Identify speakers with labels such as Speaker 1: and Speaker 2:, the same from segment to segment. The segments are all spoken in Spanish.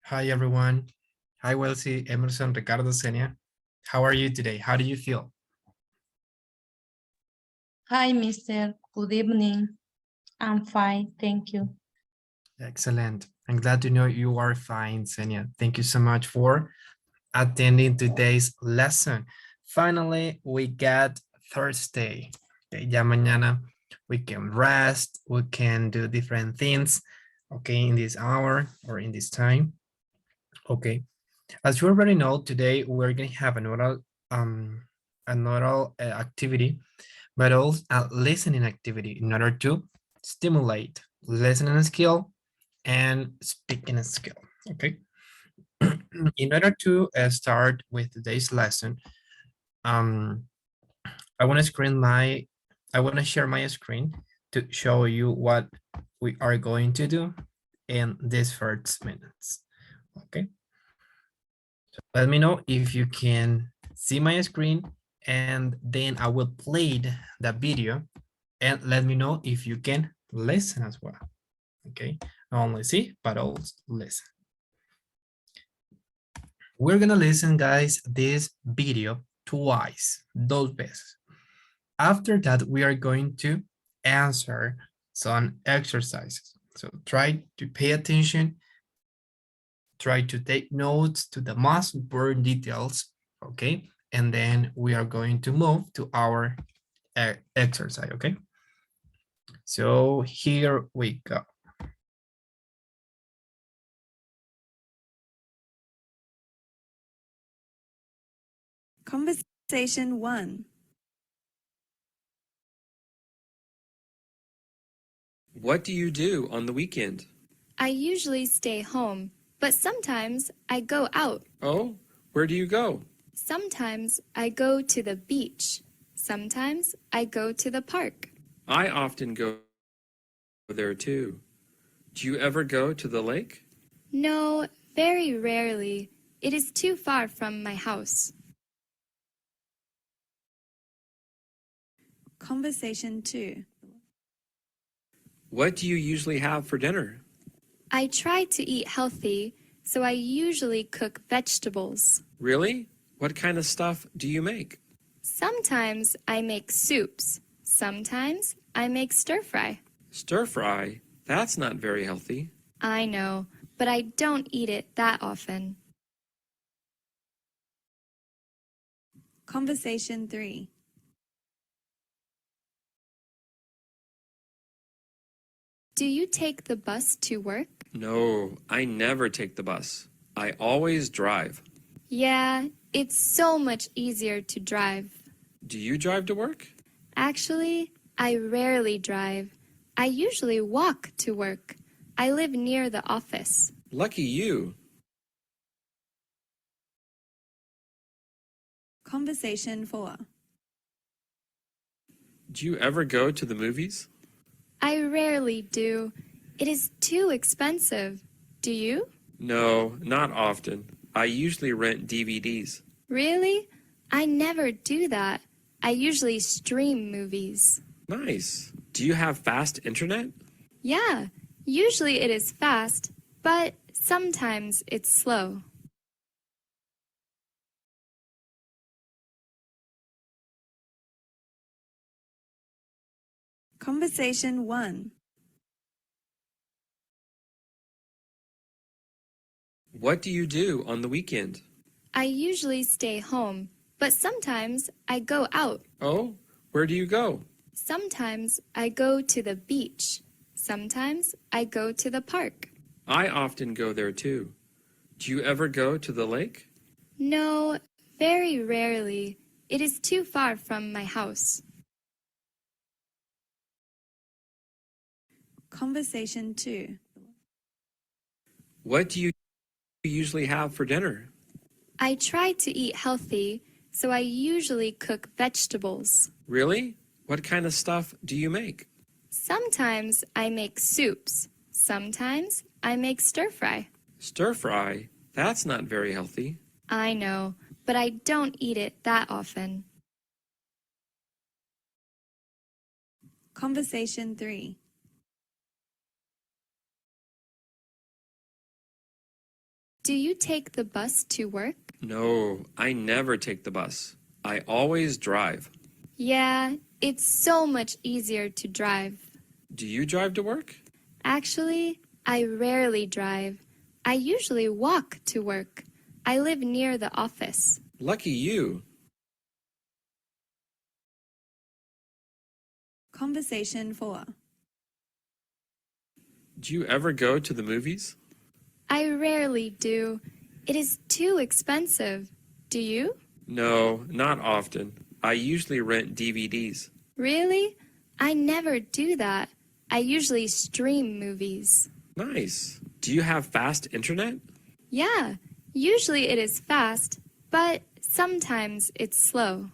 Speaker 1: Hi, everyone. Hi, Wellesley, Emerson, Ricardo, Senia. How are you today? How do you feel?
Speaker 2: Hi, Mister. Good evening. I'm fine, thank you.
Speaker 1: Excellent. I'm glad to know you are fine, Senia. Thank you so much for attending today's lesson. Finally, we get Thursday. Okay, ya mañana we can rest, we can do different things, okay, in this hour or in this time. Okay, as you already know, today we're going to have an oral activity, but also a listening activity in order to stimulate listening skill and speaking skill. Okay. In order to start with today's lesson, um, I want to share my screen to show you what we are going to do in these first minutes. Okay. So let me know if you can see my screen, and then I will play the video, and let me know if you can listen as well. Okay, not only see, but also listen. We're gonna listen, guys, this video twice, dos veces. After that, we are going to answer some exercises. So try to pay attention, try to take notes to the most important details, okay? And then we are going to move to our exercise, okay? So here we go.
Speaker 3: Conversation 1.
Speaker 4: What do you do on the weekend?
Speaker 5: I usually stay home, but sometimes I go out.
Speaker 4: Oh, where do you go?
Speaker 5: Sometimes I go to the beach. Sometimes I go to the park.
Speaker 4: I often go there too. Do you ever go to the lake?
Speaker 5: No, very rarely. It is too far from my house.
Speaker 3: Conversation 2.
Speaker 4: What do you usually have for dinner?
Speaker 5: I try to eat healthy, so I usually cook vegetables.
Speaker 4: Really? What kind of stuff do you make?
Speaker 5: Sometimes I make soups. Sometimes I make stir fry.
Speaker 4: Stir fry? That's not very healthy.
Speaker 5: I know, but I don't eat it that often.
Speaker 3: Conversation 3.
Speaker 5: Do you take the bus to work?
Speaker 4: No, I never take the bus. I always drive.
Speaker 5: Yeah, it's so much easier to drive.
Speaker 4: Do you drive to work?
Speaker 5: Actually, I rarely drive. I usually walk to work. I live near the office.
Speaker 4: Lucky you.
Speaker 3: Conversation 4.
Speaker 4: Do you ever go to the movies?
Speaker 5: I rarely do. It is too expensive. Do you?
Speaker 4: No, not often. I usually rent DVDs.
Speaker 5: Really? I never do that. I usually stream movies.
Speaker 4: Nice. Do you have fast internet?
Speaker 5: Yeah, usually it is fast, but sometimes it's slow.
Speaker 3: Conversation 1.
Speaker 4: What do you do on the weekend?
Speaker 5: I usually stay home, but sometimes I go out.
Speaker 4: Oh, where do you go?
Speaker 5: Sometimes I go to the beach. Sometimes I go to the park.
Speaker 4: I often go there too. Do you ever go to the lake?
Speaker 5: No, very rarely. It is too far from my house.
Speaker 3: Conversation 2.
Speaker 4: What do you usually have for dinner?
Speaker 5: I try to eat healthy, so I usually cook vegetables.
Speaker 4: Really? What kind of stuff do you make?
Speaker 5: Sometimes I make soups. Sometimes I make stir fry.
Speaker 4: Stir fry? That's not very healthy.
Speaker 5: I know, but I don't eat it that often.
Speaker 3: Conversation 3.
Speaker 5: Do you take the bus to work?
Speaker 4: No, I never take the bus. I always drive.
Speaker 5: Yeah, it's so much easier to drive.
Speaker 4: Do you drive to work?
Speaker 5: Actually, I rarely drive. I usually walk to work. I live near the office.
Speaker 4: Lucky you.
Speaker 3: Conversation 4.
Speaker 4: Do you ever go to the movies?
Speaker 5: I rarely do. It is too expensive. Do you?
Speaker 4: No, not often. I usually rent DVDs.
Speaker 5: Really? I never do that. I usually stream movies.
Speaker 4: Nice. Do you have fast internet?
Speaker 5: Yeah, usually it is fast, but sometimes it's slow.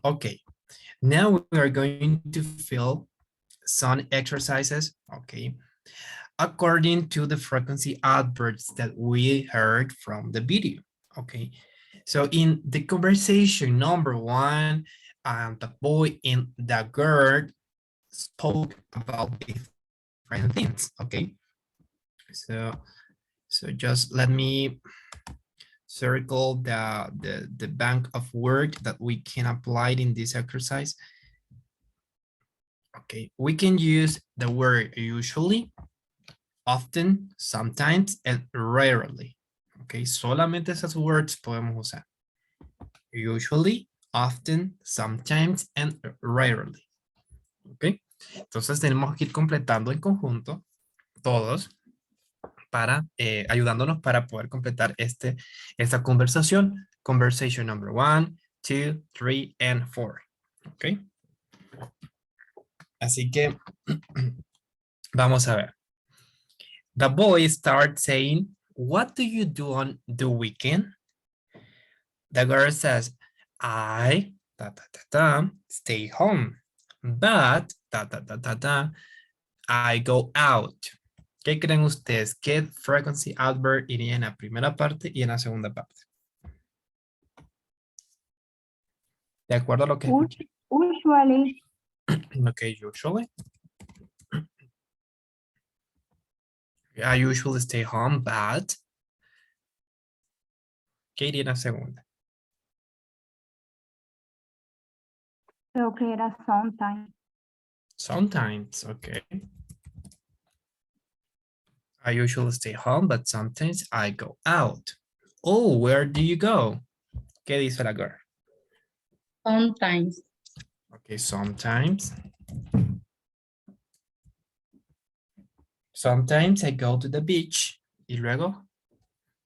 Speaker 1: Okay, now we are going to fill some exercises, okay, according to the frequency adverbs that we heard from the video, okay? So in the conversation number 1, the boy and the girl spoke about different things, okay? So just let me circle the bank of word that we can apply in this exercise. Okay, we can use the word usually, often, sometimes, and rarely. Okay, solamente esas words podemos usar. Usually, often, sometimes, and rarely. Ok, entonces tenemos que ir completando en conjunto todos para ayudándonos para poder completar esta conversación. Conversation number 1, 2, 3, and 4. Ok. Así que vamos a ver. The boy starts saying, "What do you do on the weekend?" The girl says, "I stay home, but I go out." ¿Qué creen ustedes? ¿Qué frequency adverb iría en la primera parte y en la segunda parte? De acuerdo a lo que escuché.
Speaker 2: Usually,
Speaker 1: Ok, usually. I usually stay home, but. ¿Qué iría en la segunda?
Speaker 2: creo que era sometimes.
Speaker 1: Sometimes, okay. I usually stay home, but sometimes I go out. Oh, where do you go? ¿Qué dice la girl?
Speaker 2: Sometimes.
Speaker 1: Okay, sometimes. Sometimes I go to the beach. Y luego?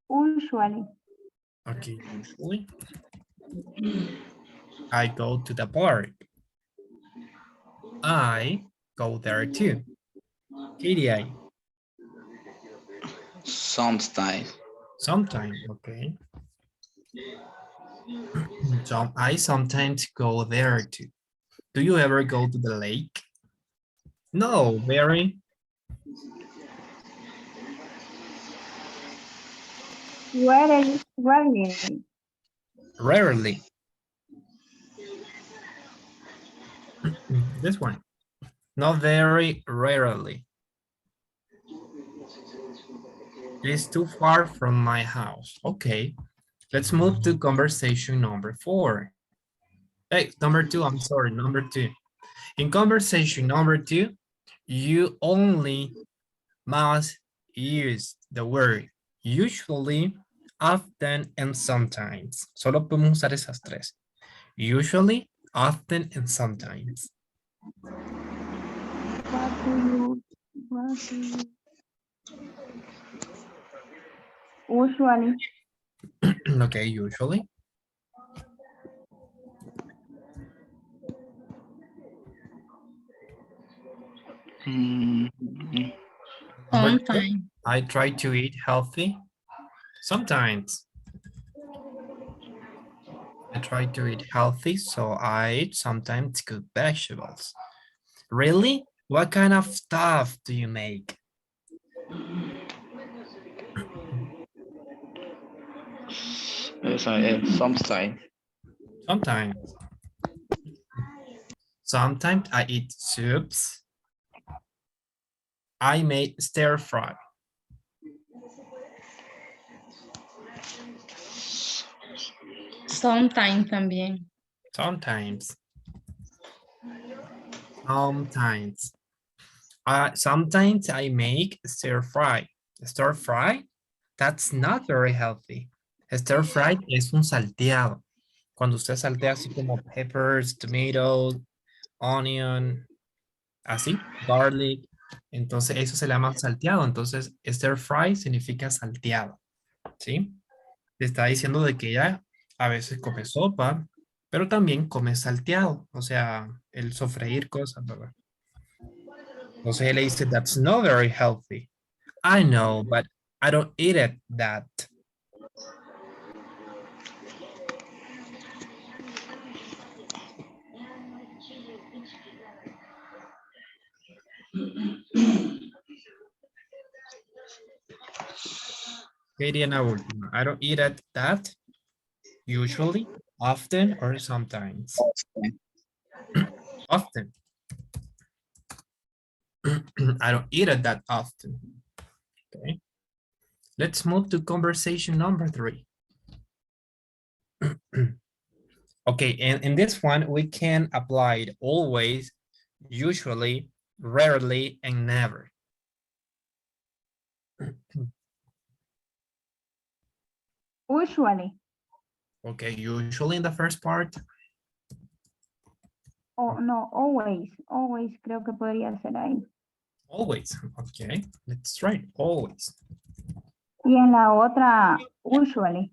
Speaker 2: Usually.
Speaker 1: Okay, usually. I go to the park. I go there too. ¿Qué diría ahí?
Speaker 6: Sometimes.
Speaker 1: Sometimes, okay. So I sometimes go there too. Do you ever go to the lake? No, very.
Speaker 2: Rarely.
Speaker 1: Rarely. This one. Not very rarely. It's too far from my house. Okay. Let's move to conversation number 4. Hey, number 2, I'm sorry, number 2. In conversation number 2, you only must use the word usually, often, and sometimes. Solo podemos usar esas tres. Usually, often, and sometimes.
Speaker 2: What do you usually?
Speaker 1: Okay, usually.
Speaker 6: Mm,
Speaker 1: Number 2,
Speaker 2: Sometimes.
Speaker 1: I try to eat healthy. Sometimes. I try to eat healthy, so I eat sometimes good vegetables. Really? What kind of stuff do you make?
Speaker 6: Sometimes.
Speaker 1: Sometimes. Sometimes I eat soups. I made stir fry.
Speaker 2: Sometimes también.
Speaker 1: Sometimes. Sometimes. Sometimes I make stir fry. Stir fry? That's not very healthy. Stir fry es un salteado. Cuando usted saltea así como peppers, tomatoes, onion, así, garlic. Entonces eso se le llama salteado. Entonces stir fry significa salteado. ¿Sí? Te está diciendo de que ella a veces come sopa, pero también come salteado. O sea, el sofreír cosas, ¿verdad? Entonces él le dice, that's not very healthy. I know, but I don't eat it that. ¿Qué diría la última? I don't eat it that. Usually, often, or sometimes. Often. I don't eat it that often. Okay. Let's move to conversation number 3. Okay, and in this one, we can apply it always, usually, rarely, and never.
Speaker 7: Usually.
Speaker 1: Okay, usually in the first part.
Speaker 7: O no, always. Always creo que podría ser ahí.
Speaker 1: Always. Okay, let's try it. Always.
Speaker 7: Y en la otra, usually.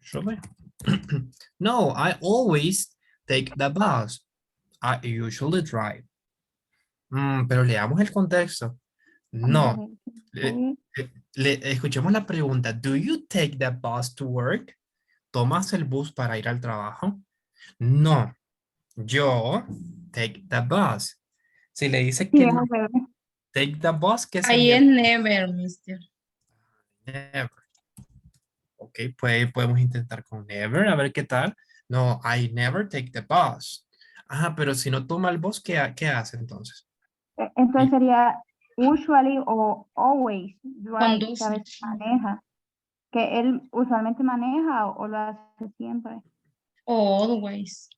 Speaker 1: Usually. No, I always take the bus. I usually drive. Pero leamos el contexto. No. Escuchemos la pregunta. Do you take the bus to work? ¿Tomas el bus para ir al trabajo? No. Yo take the bus. Si le dice que
Speaker 7: Sí,
Speaker 1: no,
Speaker 7: es verdad.
Speaker 1: take the bus, ¿qué
Speaker 2: Ahí
Speaker 1: sería?
Speaker 2: es never, mister.
Speaker 1: Never. Ok, podemos intentar con never, a ver qué tal. No, I never take the bus. Pero si no toma el bus, ¿qué hace entonces?
Speaker 7: Entonces sería usually o always drive, que
Speaker 2: Conduce.
Speaker 7: a veces maneja. Que él usualmente maneja o lo hace siempre.
Speaker 2: O always.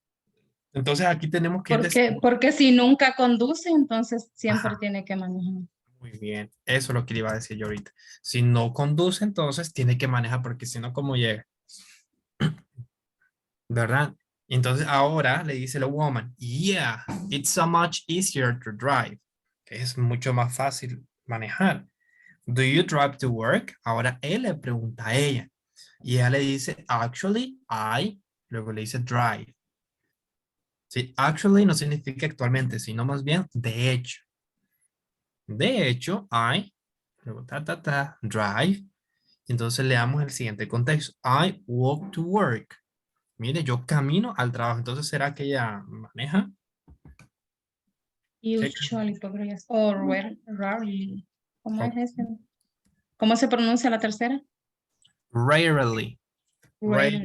Speaker 1: Entonces aquí tenemos que decir.
Speaker 2: Porque si nunca conduce, entonces siempre
Speaker 1: Ajá.
Speaker 2: tiene que manejar.
Speaker 1: Muy bien, eso es lo que le iba a decir yo ahorita. Si no conduce, entonces tiene que manejar, porque si no, ¿cómo llega? ¿Verdad? Entonces ahora le dice la woman, yeah, it's so much easier to drive. Es mucho más fácil manejar. Do you drive to work? Ahora él le pregunta a ella. Y ella le dice, actually, I, luego le dice drive. Sí, actually no significa actualmente, sino más bien de hecho. De hecho, I, luego drive. Entonces leamos el siguiente contexto. I walk to work. Mire, yo camino al trabajo. Entonces, ¿será que ella maneja?
Speaker 2: Usually podría ser. O rarely. ¿Cómo
Speaker 1: Oh,
Speaker 2: es ese? ¿Cómo se pronuncia la tercera?
Speaker 1: rarely.
Speaker 2: Rarely.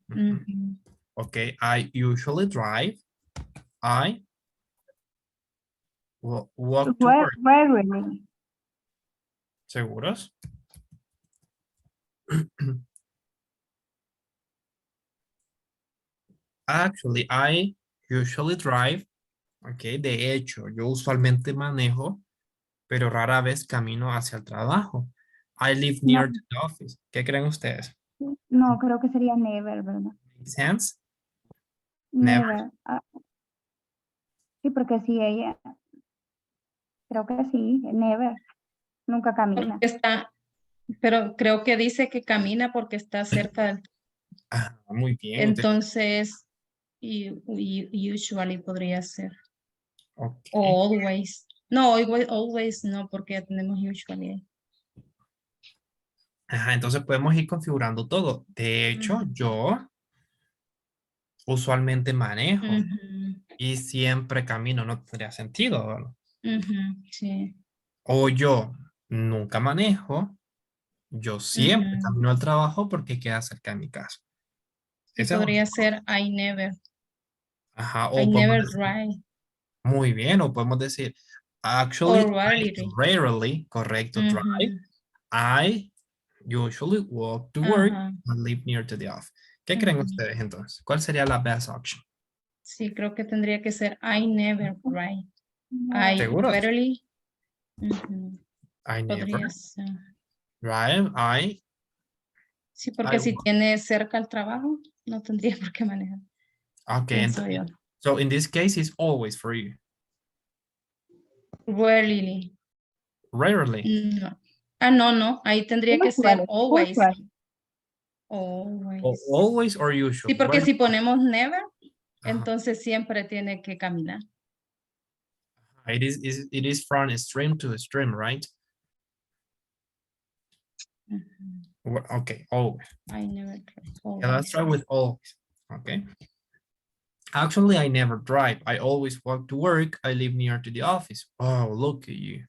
Speaker 1: Ujú.
Speaker 2: Ujú.
Speaker 1: Ok, I usually drive. I walk to work.
Speaker 7: Rarely.
Speaker 1: ¿Seguros? Actually, I usually drive. Ok, de hecho, yo usualmente manejo, pero rara vez camino hacia el trabajo. I live
Speaker 7: No,
Speaker 1: near the office. ¿Qué creen ustedes?
Speaker 7: no, creo que sería never, ¿verdad?
Speaker 1: Make sense? Never.
Speaker 7: Never. Sí, porque sí, ella, creo que sí, never. Nunca camina.
Speaker 2: Porque está, pero creo que dice que camina porque está cerca del.
Speaker 1: Muy bien.
Speaker 2: Entonces, usually podría ser.
Speaker 1: Ok.
Speaker 2: O always. No, always no, porque ya tenemos usually ahí.
Speaker 1: Entonces podemos ir configurando todo. De hecho, yo usualmente manejo
Speaker 2: Ujú,
Speaker 1: y siempre camino, no tendría sentido, ¿verdad?
Speaker 2: ujú, sí.
Speaker 1: O yo nunca manejo Yo siempre
Speaker 2: Ujú.
Speaker 1: camino al trabajo porque queda cerca de mi casa.
Speaker 2: Sí,
Speaker 1: Ese es
Speaker 2: podría
Speaker 1: otro.
Speaker 2: ser I never.
Speaker 1: Ajá,
Speaker 2: I
Speaker 1: o podemos
Speaker 2: never
Speaker 1: decir,
Speaker 2: drive.
Speaker 1: muy bien, o podemos decir, actually,
Speaker 2: Or
Speaker 1: I
Speaker 2: rarely.
Speaker 1: rarely, correcto, drive.
Speaker 2: Ujú.
Speaker 1: I usually walk to work
Speaker 2: Ajá.
Speaker 1: and live near to the office. ¿Qué creen
Speaker 2: Ujú.
Speaker 1: ustedes entonces? ¿Cuál sería la best option?
Speaker 2: Sí, creo que tendría que ser I never drive. I
Speaker 1: ¿Seguros?
Speaker 2: rarely. Ujú.
Speaker 1: I never
Speaker 2: Podría ser.
Speaker 1: drive.
Speaker 2: Sí,
Speaker 1: I
Speaker 2: porque si tiene cerca el trabajo, no tendría por qué manejar,
Speaker 1: okay.
Speaker 2: pienso yo.
Speaker 1: So in this case, it's always for you.
Speaker 2: Rarely.
Speaker 1: Rarely.
Speaker 2: No. Ah, no, no. Ahí tendría que ser always.
Speaker 7: Usually.
Speaker 2: Always.
Speaker 1: Always or
Speaker 2: Sí,
Speaker 1: usual.
Speaker 2: porque si ponemos never,
Speaker 1: Ajá.
Speaker 2: entonces siempre tiene que caminar.
Speaker 1: It is from extreme to extreme, right?
Speaker 2: Ujú.
Speaker 1: Okay, always.
Speaker 2: I never drive.
Speaker 1: Yeah, let's
Speaker 2: Always.
Speaker 1: try with always. Okay. Actually, I never drive. I always walk to work. I live near to the office. Oh, look at you.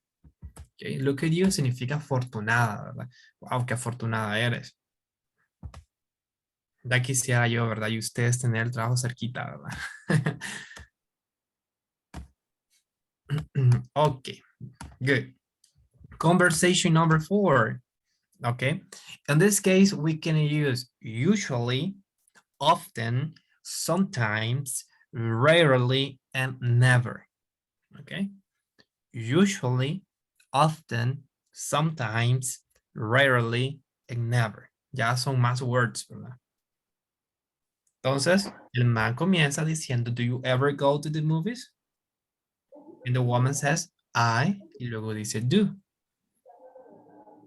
Speaker 1: Okay, look at you significa afortunada, ¿verdad? Wow, qué afortunada eres. Ya quisiera yo, ¿verdad? Y ustedes tener el trabajo cerquita, ¿verdad? Okay, good. Conversation number 4. Okay. In this case, we can use usually, often, sometimes, rarely, and never. Okay. Usually, often, sometimes, rarely, and never. Ya son más words, ¿verdad? Entonces, el man comienza diciendo, do you ever go to the movies? And the woman says, I, y luego dice do.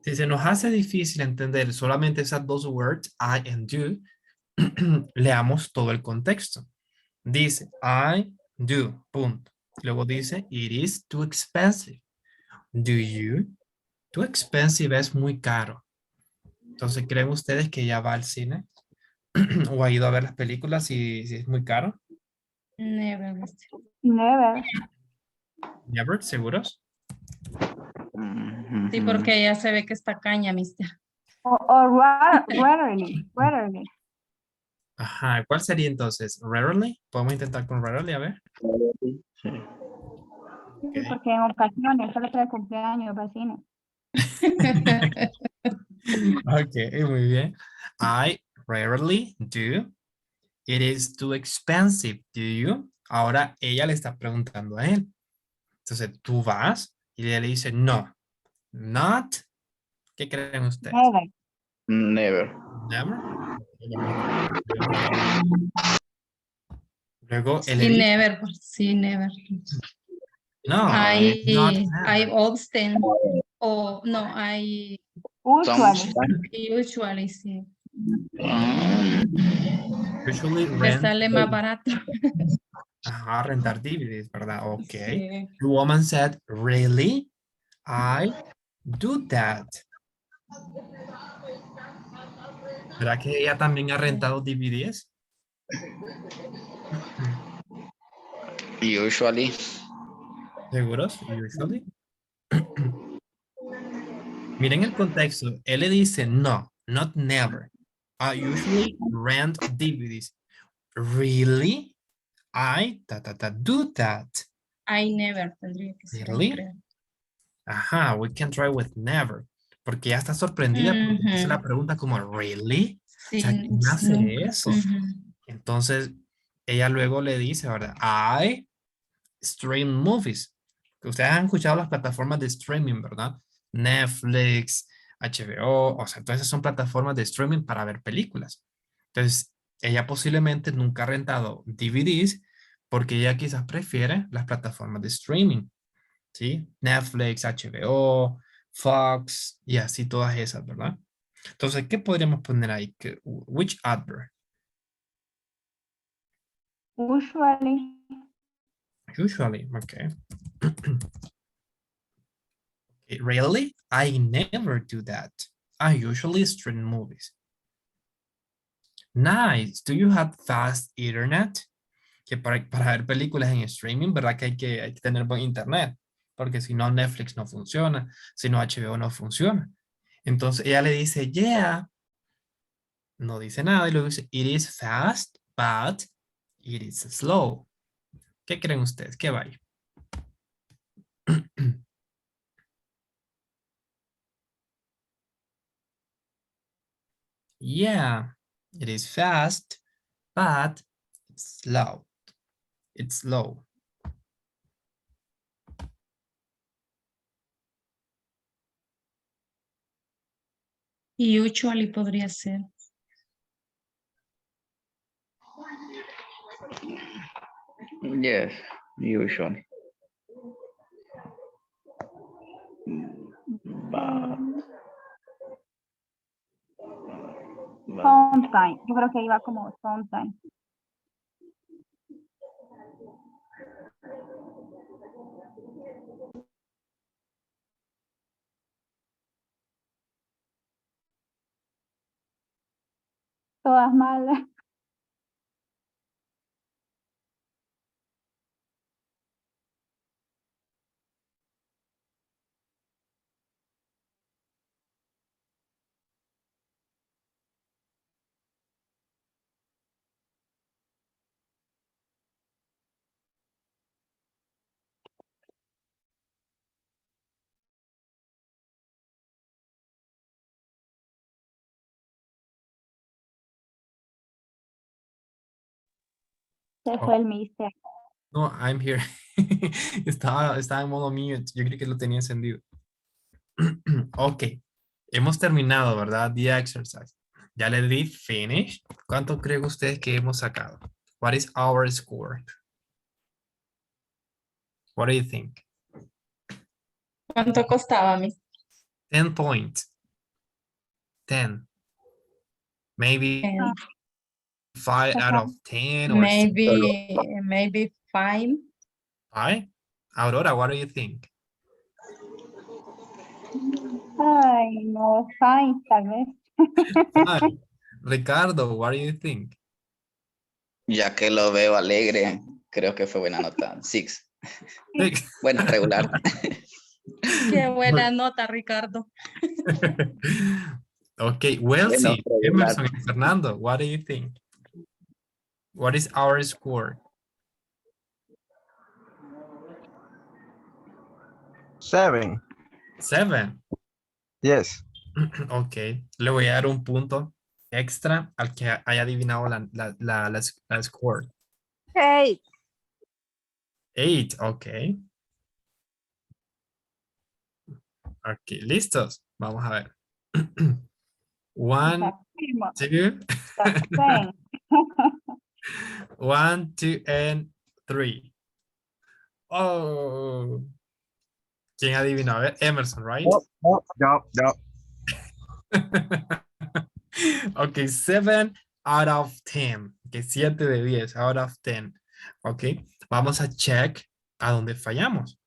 Speaker 1: Si se nos hace difícil entender solamente esas dos words, I and do, leamos todo el contexto. Dice, I do, punto. Luego dice, it is too expensive. Do you? Too expensive es muy caro. Entonces, ¿creen ustedes que ya va al cine? ¿O ha ido a ver las películas si es muy caro?
Speaker 2: Never, mister.
Speaker 7: Never.
Speaker 1: Never, ¿seguros?
Speaker 2: Sí, porque ya se ve que está caña, mister.
Speaker 7: Or rarely. Rarely.
Speaker 1: Ajá, ¿cuál sería entonces? Rarely. Podemos intentar con rarely, a ver.
Speaker 6: Sí.
Speaker 7: Sí, porque en ocasiones solo para el cumpleaños, para cine.
Speaker 1: Ok, muy bien. I rarely do. It is too expensive, do you? Ahora ella le está preguntando a él. Entonces tú vas y ella le dice no. Not. ¿Qué creen ustedes?
Speaker 7: Never.
Speaker 6: Never.
Speaker 1: Never. Luego él le
Speaker 2: Sí,
Speaker 1: dice
Speaker 2: never, pues, sí, never.
Speaker 1: no. Not
Speaker 2: I
Speaker 1: never.
Speaker 2: often, o no, I
Speaker 7: Usually.
Speaker 2: usually, sí.
Speaker 1: Usually
Speaker 2: Que
Speaker 1: rent.
Speaker 2: sale más barato.
Speaker 1: Ajá, rentar DVDs, ¿verdad? Ok.
Speaker 2: Sí.
Speaker 1: The woman said, really? I do that. ¿Será que ella también ha rentado DVDs?
Speaker 6: Usually.
Speaker 1: ¿Seguros? Usually. Miren el contexto. Él le dice no, not never. I usually rent DVDs. Really? I do that.
Speaker 2: I never tendría que ser,
Speaker 1: Really?
Speaker 2: creo.
Speaker 1: Ajá, we can try with never. Porque ya está sorprendida porque hace la
Speaker 2: Ujú.
Speaker 1: pregunta como, ¿really? O
Speaker 2: Sí,
Speaker 1: sea, ¿quién hace
Speaker 2: nunca.
Speaker 1: eso?
Speaker 2: Ujú.
Speaker 1: Entonces, ella luego le dice, ¿verdad? I stream movies. Ustedes han escuchado las plataformas de streaming, ¿verdad? Netflix, HBO, o sea, todas esas son plataformas de streaming para ver películas. Entonces, ella posiblemente nunca ha rentado DVDs porque ella quizás prefiere las plataformas de streaming, ¿sí? Netflix, HBO, Fox y así todas esas, ¿verdad? Entonces, ¿qué podríamos poner ahí? Which adverb?
Speaker 7: Usually.
Speaker 1: Usually, okay. Really? I never do that. I usually stream movies. Nice. Do you have fast internet? Que para ver películas en streaming, ¿verdad? Que hay que tener buen internet. Porque si no, Netflix no funciona. Si no, HBO no funciona. Entonces ella le dice, yeah. No dice nada y luego dice, it is fast, but it is slow. ¿Qué creen ustedes? ¿Qué va ahí? Yeah, it is fast, but it's slow. It's slow.
Speaker 2: Y usually podría ser.
Speaker 6: Yes, usually. But,
Speaker 7: Sometimes. Yo creo que iba como sometimes. Todas malas. Se fue el mister.
Speaker 1: No, I'm here. Estaba en modo mute. Yo creí que lo tenía encendido. Ok. Hemos terminado, ¿verdad? The exercise. Ya le di finish. ¿Cuánto creen ustedes que hemos sacado? What is our score? What do you think?
Speaker 2: ¿Cuánto costaba a mí?
Speaker 1: 10 points. 10. Maybe 5 out of 10 or
Speaker 2: Maybe 5.
Speaker 1: 5. Aurora, what do you think?
Speaker 7: Ay, no, fine, tal vez.
Speaker 1: 5. Ricardo, what do you think?
Speaker 6: ya que lo veo alegre, creo que fue buena nota. 6.
Speaker 1: 6.
Speaker 6: Bueno, regular.
Speaker 2: Qué buena nota, Ricardo.
Speaker 1: Okay, well,
Speaker 6: Bueno,
Speaker 1: sí.
Speaker 6: regular.
Speaker 1: Emerson and Fernando, what do you think? What is our score?
Speaker 8: 7.
Speaker 1: 7.
Speaker 8: Yes.
Speaker 1: Ok, le voy a dar un punto extra al que haya adivinado la score.
Speaker 9: 8.
Speaker 1: 8, ok. Ok, listos. Vamos a ver. 1, 2,
Speaker 7: Same.
Speaker 1: 1, 2, and 3. Oh. ¿Quién adivinó? A ver, Emerson, right?
Speaker 8: No.
Speaker 1: Ok, 7 out of 10. Ok, 7 de 10 out of 10. Ok, vamos a check a dónde fallamos.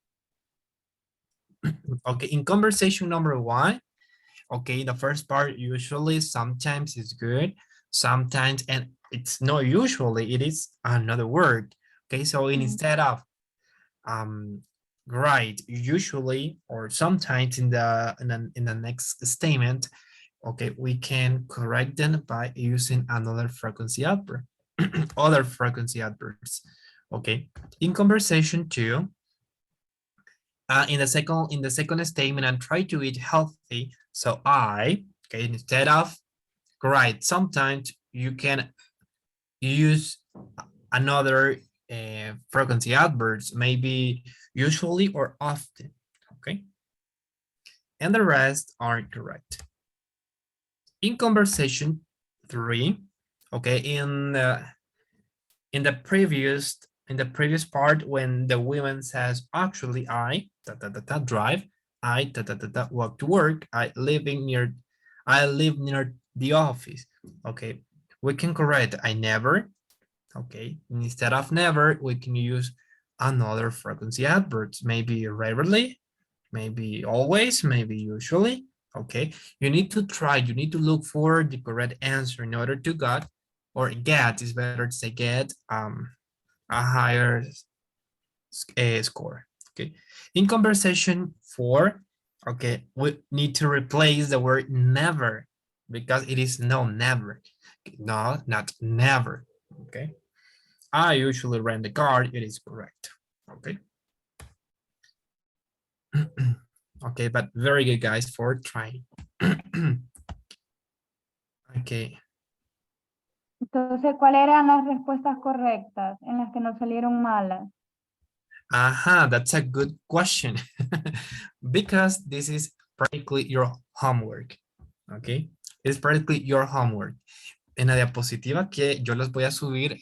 Speaker 1: Okay, in conversation number 1, okay, the first part usually sometimes is good, sometimes, and it's not usually, it is another word. Okay, so instead of right, usually or sometimes in the next statement, okay, we can correct them by using another frequency adverb, other frequency adverbs. Okay, in conversation 2, in the second statement, and try to eat healthy. So I, okay, instead of right, sometimes you can use another frequency adverbs, maybe usually or often. Okay, and the rest are correct. In conversation 3, okay, in the previous part, when the woman says, actually I drive, I walk to work, I live near the office. Okay, we can correct I never. Okay, instead of never, we can use another frequency adverbs, maybe rarely, maybe always, maybe usually. Okay, you need to look for the correct answer in order to get, is better to say get, a higher score. Okay, in conversation 4, Okay, we need to replace the word never because it is no, never. No, not never. Okay. I usually rent the car. It is correct. Okay. Okay, but very good, guys, for trying. Okay.
Speaker 7: Entonces, ¿cuáles eran las respuestas correctas en las que nos salieron malas?
Speaker 1: That's a good question. Because this is practically your homework. Okay. It's practically your homework. En la diapositiva que yo les voy a subir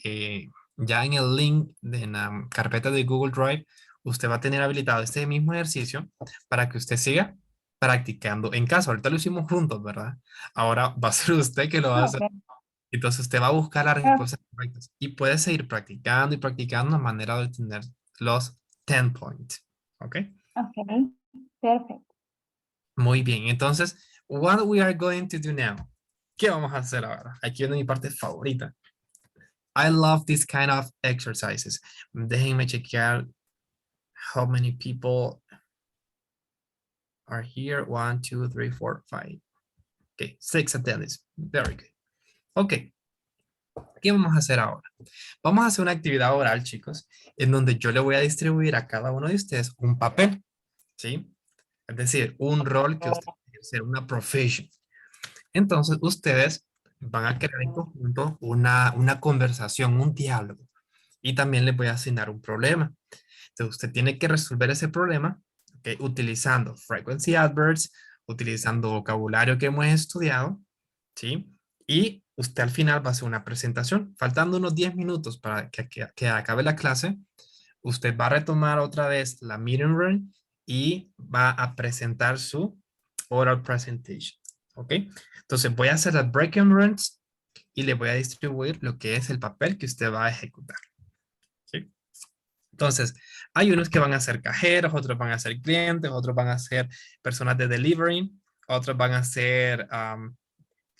Speaker 1: ya en el link en la carpeta de Google Drive, usted va a tener habilitado este mismo ejercicio para que usted siga practicando en casa. Ahorita lo hicimos juntos, ¿verdad? Ahora va a ser usted que lo va a hacer.
Speaker 7: Ok,
Speaker 1: Entonces usted va a buscar las respuestas correctas y puede seguir practicando y practicando a manera de tener los 10 points. ¿Ok?
Speaker 7: ok, perfecto.
Speaker 1: Muy bien. Entonces, what we are going to do now? ¿Qué vamos a hacer ahora? Aquí viene mi parte favorita. I love this kind of exercises. Déjenme chequear how many people are here. 1, 2, 3, 4, 5. Okay, 6 attendees. Very good. Ok, ¿qué vamos a hacer ahora? Vamos a hacer una actividad oral, chicos, en donde yo le voy a distribuir a cada uno de ustedes un papel, ¿sí? Es decir, un rol que usted quiere ser, una profesión. Entonces, ustedes van a crear en conjunto una conversación, un diálogo. Y también les voy a asignar un problema. Entonces, usted tiene que resolver ese problema, ¿ok? Utilizando frequency adverbs, utilizando vocabulario que hemos estudiado, ¿sí? Y usted al final va a hacer una presentación. Faltando unos 10 minutos para que acabe la clase, usted va a retomar otra vez la meeting room y va a presentar su oral presentation, ¿ok? Entonces voy a hacer las breaking rooms y le voy a distribuir lo que es el papel que usted va a ejecutar, ¿sí? Entonces, hay unos que van a ser cajeros, otros van a ser clientes, otros van a ser personas de delivery, otros van a ser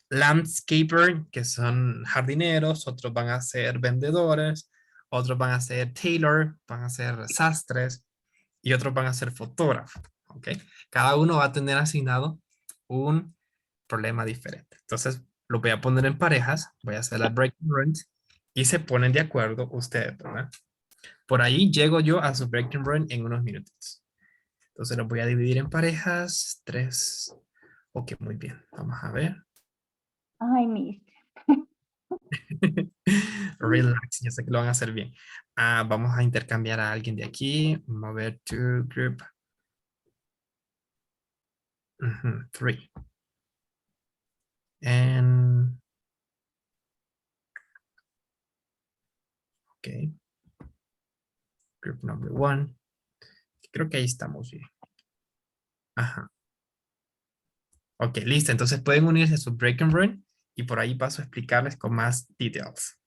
Speaker 1: landscaper, que son jardineros, otros van a ser vendedores, otros van a ser tailor, van a ser sastres y otros van a ser fotógrafos, ¿ok? Cada uno va a tener asignado un problema diferente. Entonces, lo voy a poner en parejas, voy a hacer la breaking runs y se ponen de acuerdo ustedes, ¿verdad? Por ahí llego yo a su breaking run en unos minutos. Entonces los voy a dividir en parejas, 3. Ok, muy bien. Vamos a ver.
Speaker 7: Ay, mis.
Speaker 1: Relax, yo sé que lo van a hacer bien. Vamos a intercambiar a alguien de aquí. Mover to group. 3. And, ok. Group number 1. Creo que ahí estamos bien. Ajá. Ok, listo. Entonces pueden unirse a su break and run y por ahí paso a explicarles con más details.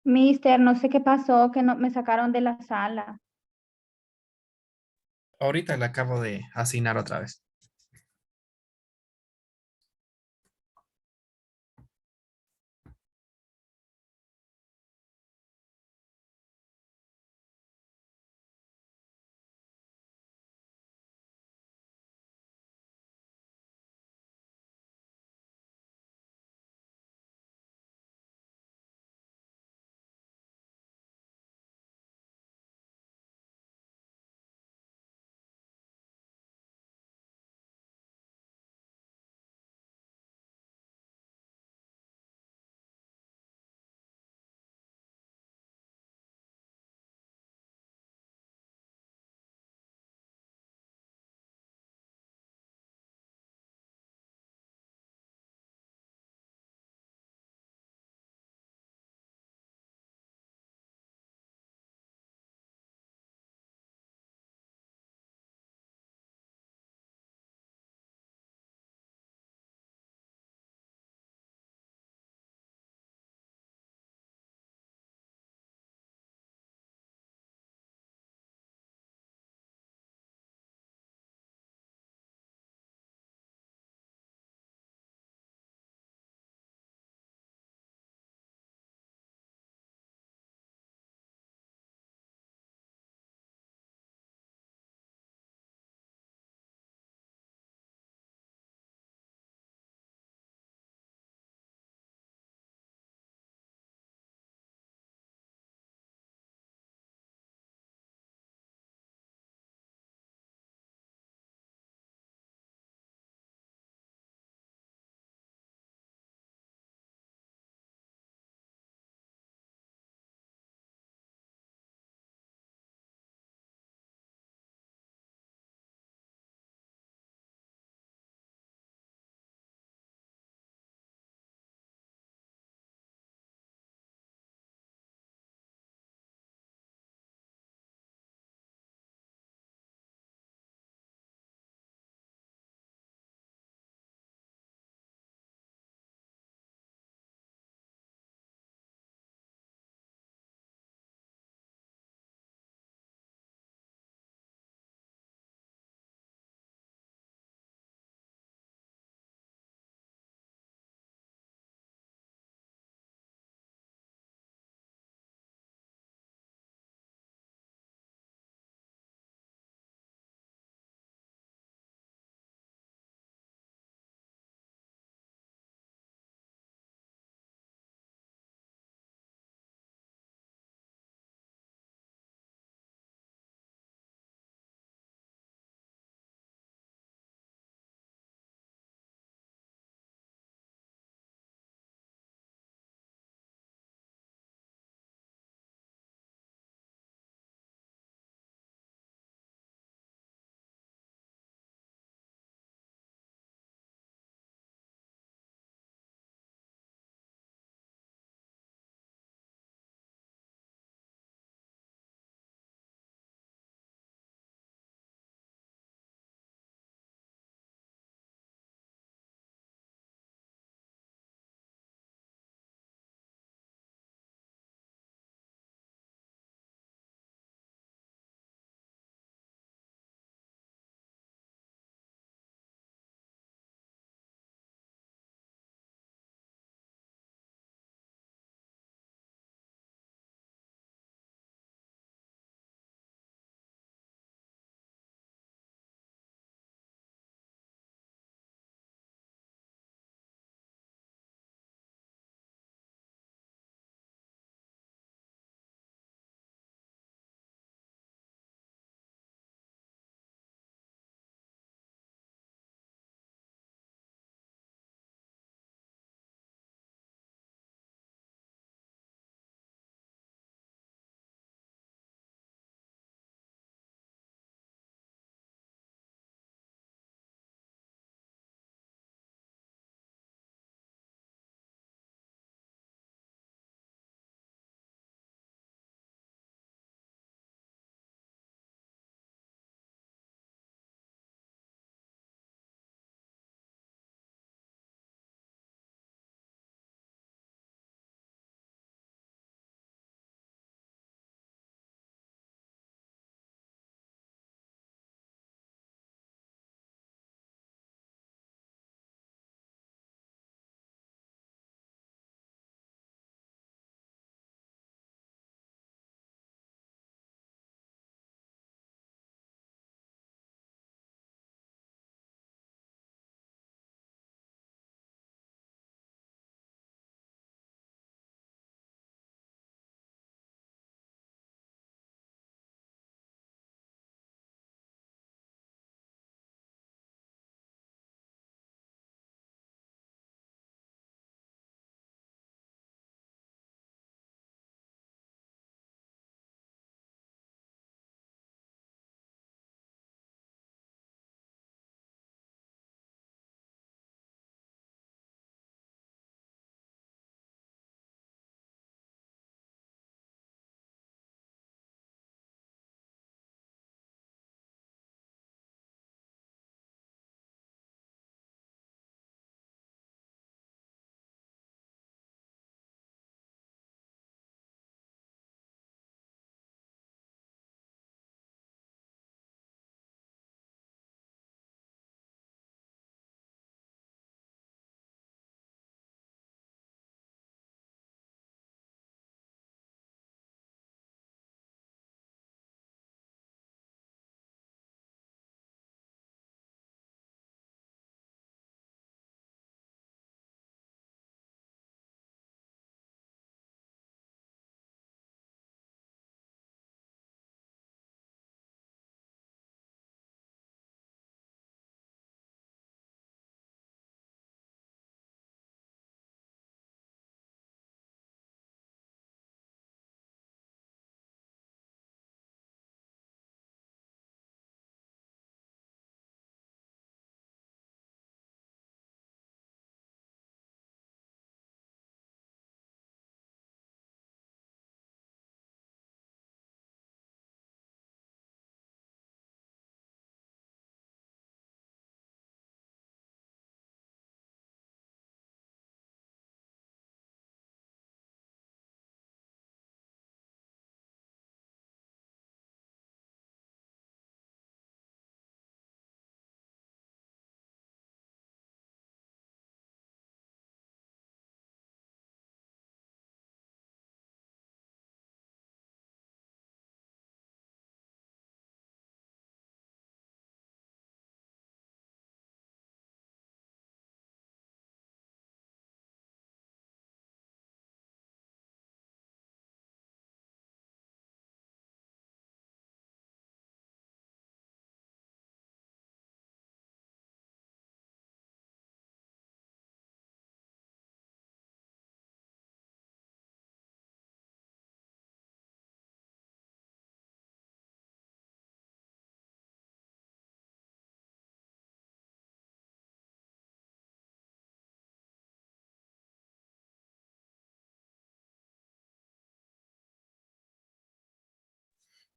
Speaker 7: Mister, no sé qué pasó, que no, me sacaron de la sala.
Speaker 1: Ahorita le acabo de asignar otra vez.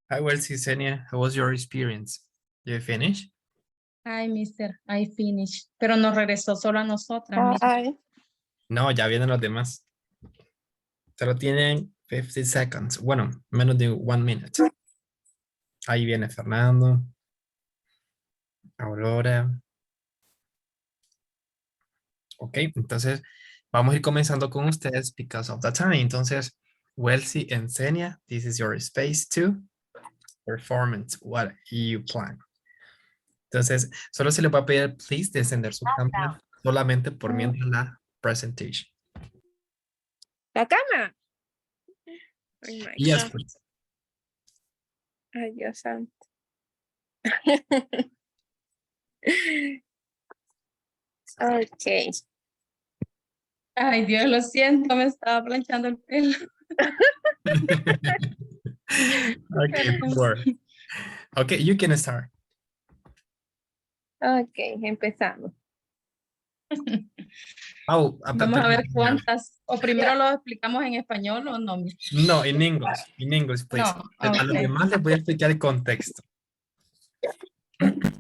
Speaker 1: Hi, Welsi, Senia. How was your experience? You finish?
Speaker 2: Hi, mister, I finished. Pero nos regresó solo a nosotras. mira.
Speaker 9: Hi.
Speaker 1: No, ya vienen los demás. Solo tienen 50 seconds. Bueno, menos de 1 minute. Ahí viene Fernando. Aurora. Ok, entonces vamos a ir comenzando con ustedes because of the time. Entonces, Welsi and Senia, this is your space to performance. What you plan. Entonces, solo se le va a pedir, please, descender su cámara solamente por mientras la presentation.
Speaker 9: La cama. Oh my
Speaker 1: Yes,
Speaker 9: God.
Speaker 1: please.
Speaker 9: Ay, Dios santo. Ok.
Speaker 2: Ay, Dios, lo siento, me estaba planchando el pelo.
Speaker 1: Okay, don't worry. Okay, you can start.
Speaker 9: Ok, empezamos.
Speaker 1: Oh,
Speaker 2: Vamos a ver cuántas. O primero lo explicamos en español o no.
Speaker 1: No, in English. In English, please.
Speaker 2: No,
Speaker 1: A los
Speaker 2: ok.
Speaker 1: demás les voy a explicar el contexto.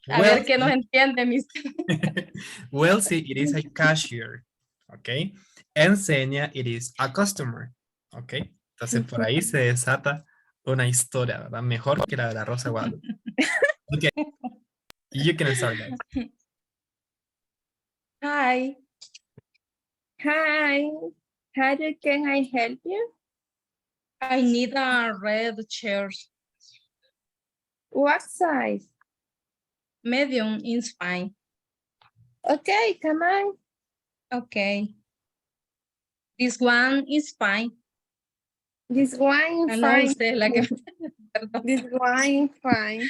Speaker 2: A ver qué nos entiende, mister.
Speaker 1: Well, see, it is a cashier. Okay. Enseña, it is a customer. Okay. Entonces, por ahí se desata una historia, ¿verdad? Mejor que la de la Rosa de Guadalupe. Okay. You can start, guys.
Speaker 2: Hi.
Speaker 9: Hi. How can I help you?
Speaker 2: I need a red chair.
Speaker 9: What size?
Speaker 2: Medium is fine.
Speaker 9: Okay, come on.
Speaker 2: Okay. This one is fine.
Speaker 9: This one
Speaker 2: Ah, no,
Speaker 9: fine.
Speaker 2: usted es la que... Perdón.
Speaker 9: This one fine.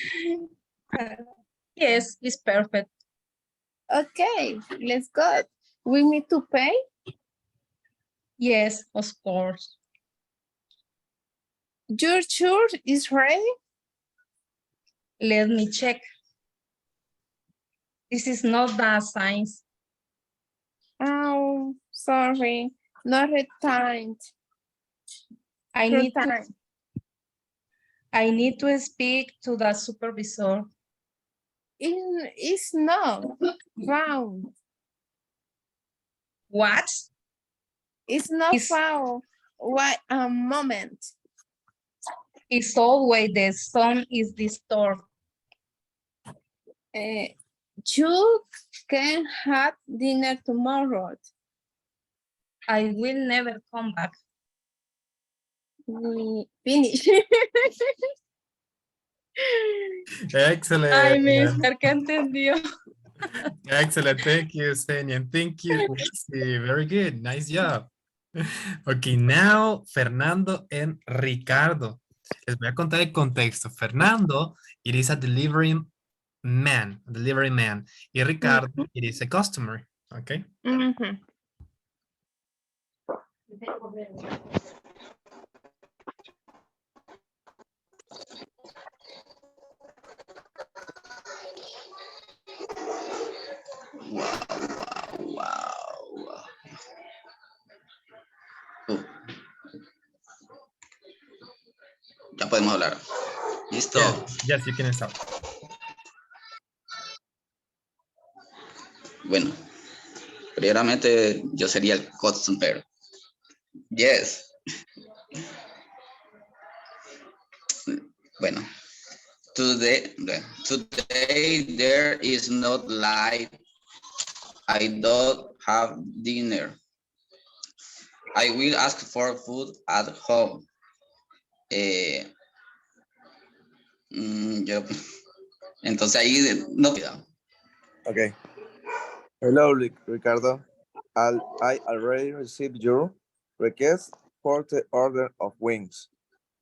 Speaker 2: Yes, it's perfect.
Speaker 9: Okay, let's go. We need to pay.
Speaker 2: Yes, of course.
Speaker 9: Your shirt is ready.
Speaker 2: Let me check. This is not the science.
Speaker 9: Oh, sorry. Not retimed.
Speaker 2: I need to speak to the supervisor.
Speaker 9: It's not found.
Speaker 2: What?
Speaker 9: It's not
Speaker 2: It's-
Speaker 9: found. Wait a moment.
Speaker 2: It's always the sun is disturbed.
Speaker 9: You can have dinner tomorrow.
Speaker 2: I will never come back.
Speaker 9: We finish.
Speaker 1: Excellent.
Speaker 2: Ay, mister, ¿qué entendió?
Speaker 1: Excellent. Thank you, Senia. Thank you, Wesley. Very good. Nice job. Okay, now Fernando and Ricardo. Les voy a contar el contexto. Fernando, it is a delivery man. Y Ricardo, it is a customer. Okay.
Speaker 9: Mhm.
Speaker 6: Wow. Ya podemos hablar. Listo.
Speaker 1: Yes, you can start.
Speaker 6: Bueno, primeramente yo sería el customer. Yes. Bueno, today there is not light. I don't have dinner. I will ask for food at home. Entonces ahí no.
Speaker 8: Okay. Hello, Ricardo. I already received your request for the order of wings.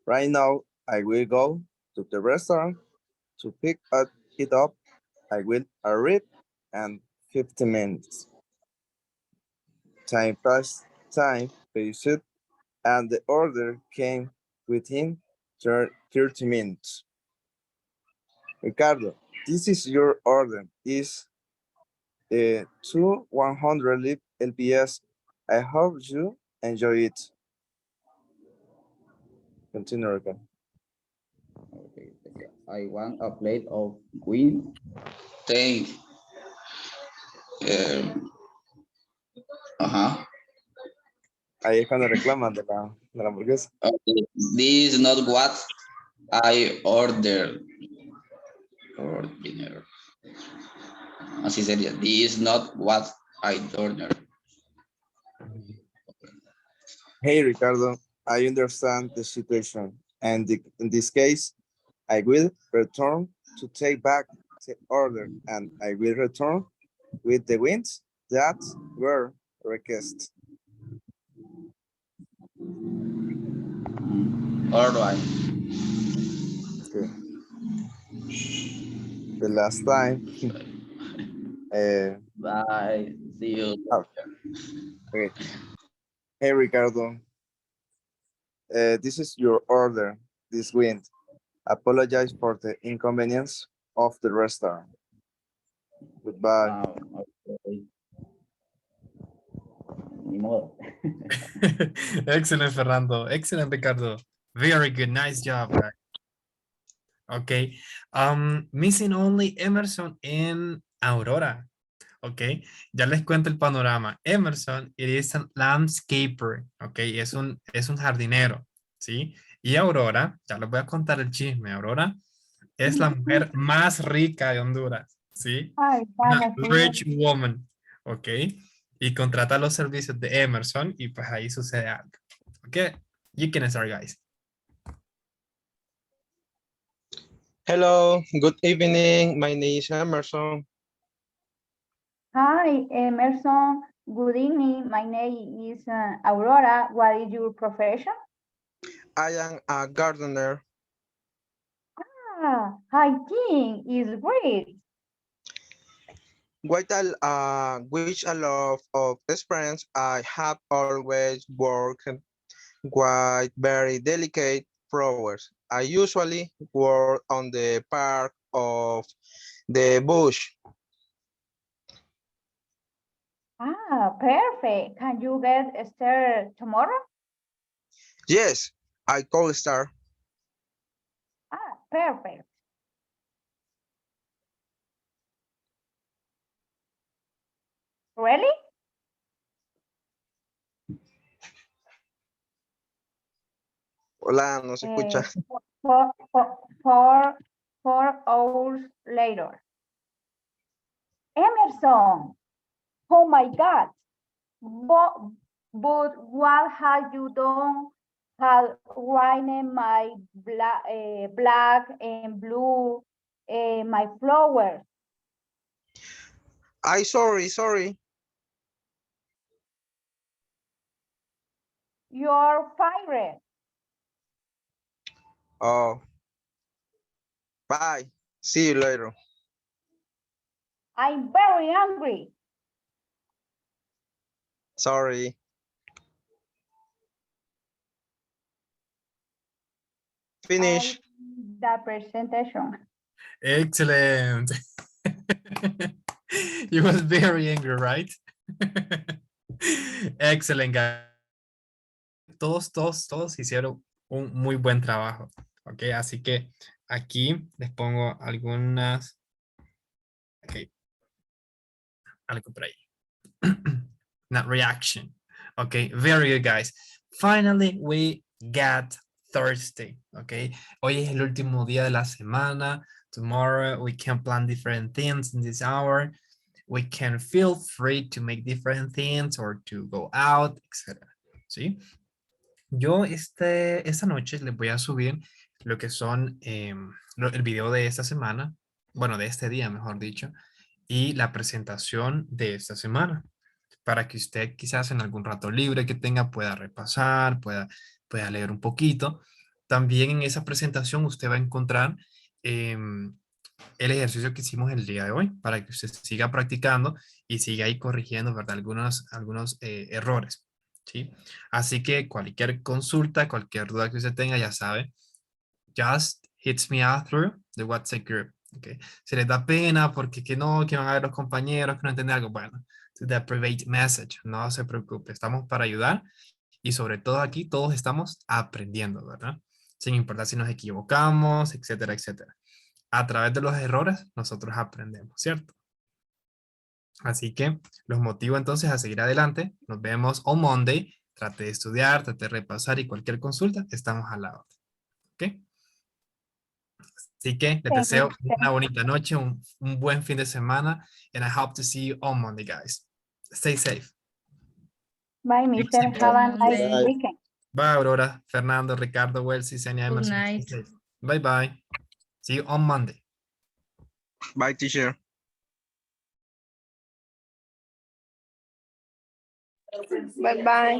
Speaker 8: Right now, I will go to the restaurant to pick it up. I will arrive in 15 minutes. Time passed, and the order came within 30 minutes. Ricardo, this is your order. Is 100 LPS. I hope you enjoy it. Continue, Ricardo.
Speaker 6: Okay. I want a plate of wings. Thank. Ajá.
Speaker 8: Ahí es cuando reclaman de la hamburguesa.
Speaker 6: Okay. This is not what I ordered. For dinner. Así sería. This is not what I ordered.
Speaker 8: Hey, Ricardo, I understand the situation. And in this case, I will return to take back the order and I will return with the wings that were requested.
Speaker 6: All right.
Speaker 8: Okay. The last time.
Speaker 6: Bye. See you.
Speaker 8: Okay. Hey, Ricardo, this is your order this wind. Apologize for the inconvenience of the restaurant. Goodbye.
Speaker 6: Okay. Ni modo.
Speaker 1: Excellent, Fernando. Excellent, Ricardo. Very good. Nice job, guys. Okay. Missing only Emerson and Aurora. Ok, ya les cuento el panorama. Emerson, it is a landscaper, ok, es un jardinero, ¿sí? Y Aurora, ya les voy a contar el chisme. Aurora es la mujer más rica de Honduras, ¿sí?
Speaker 7: Ay,
Speaker 1: Una
Speaker 7: vaya, sí.
Speaker 1: rich woman, ok, y contrata los servicios de Emerson y pues ahí sucede algo. Ok, you can start, guys.
Speaker 10: Hello, good evening. My name is Emerson.
Speaker 7: Hi, Emerson. Good evening. My name is Aurora. What is your profession?
Speaker 10: I am a gardener.
Speaker 7: Ah, I think is great.
Speaker 10: Which a lot of experience I have always worked with very delicate flowers. I usually work on the part of the bush.
Speaker 7: Ah, perfect. Can you get started tomorrow?
Speaker 10: Yes, I could start.
Speaker 7: Ah, perfect. Really?
Speaker 10: Hola, no se escucha.
Speaker 7: Four, four, four, 4 hours later. Emerson, oh my God. But what have you done? Have ruined my black and blue, my flowers.
Speaker 10: Sorry.
Speaker 7: You're fired.
Speaker 10: Oh, bye. See you later.
Speaker 7: I'm very angry.
Speaker 10: Sorry. Finish.
Speaker 7: The presentation.
Speaker 1: Excellent. You was very angry, right? Excellent, guys. Todos hicieron un muy buen trabajo. Ok, así que aquí les pongo algunas. Ok, algo por ahí. Not reaction. Okay, very good, guys. Finally, we got Thursday. Okay, hoy es el último día de la semana. Tomorrow, we can plan different things in this hour. We can feel free to make different things or to go out, etc. ¿Sí? Yo esta noche les voy a subir lo que son el video de esta semana, bueno, de este día, mejor dicho, y la presentación de esta semana, para que usted quizás en algún rato libre que tenga pueda repasar, pueda leer un poquito. También en esa presentación usted va a encontrar el ejercicio que hicimos el día de hoy, para que usted siga practicando y siga ahí corrigiendo, ¿verdad? Algunos errores. ¿Sí? Así que cualquier consulta, cualquier duda que usted tenga, ya sabe, just hits me out through the WhatsApp group. Okay. Si les da pena porque que no, que van a ver los compañeros, que no entienden algo, bueno, to the private message, no se preocupe, estamos para ayudar y sobre todo aquí todos estamos aprendiendo, ¿verdad? Sin importar si nos equivocamos, etcétera, etcétera. a través de los errores nosotros aprendemos, ¿cierto? Así que los motivo entonces a seguir adelante. Nos vemos on Monday. Trate de estudiar, trate de repasar y cualquier consulta, estamos al lado. ¿Ok? Así que les deseo una bonita noche, un buen fin de semana, and I hope to see you on Monday, guys. Stay safe.
Speaker 7: Bye, Mister. Have a nice
Speaker 2: Monday.
Speaker 7: weekend.
Speaker 1: Bye, Aurora, Fernando, Ricardo, Welsi, Senia,
Speaker 2: Good
Speaker 1: Emerson.
Speaker 2: night.
Speaker 1: Stay safe. Bye, bye. See you on Monday.
Speaker 10: Bye, teacher.
Speaker 9: Bye bye.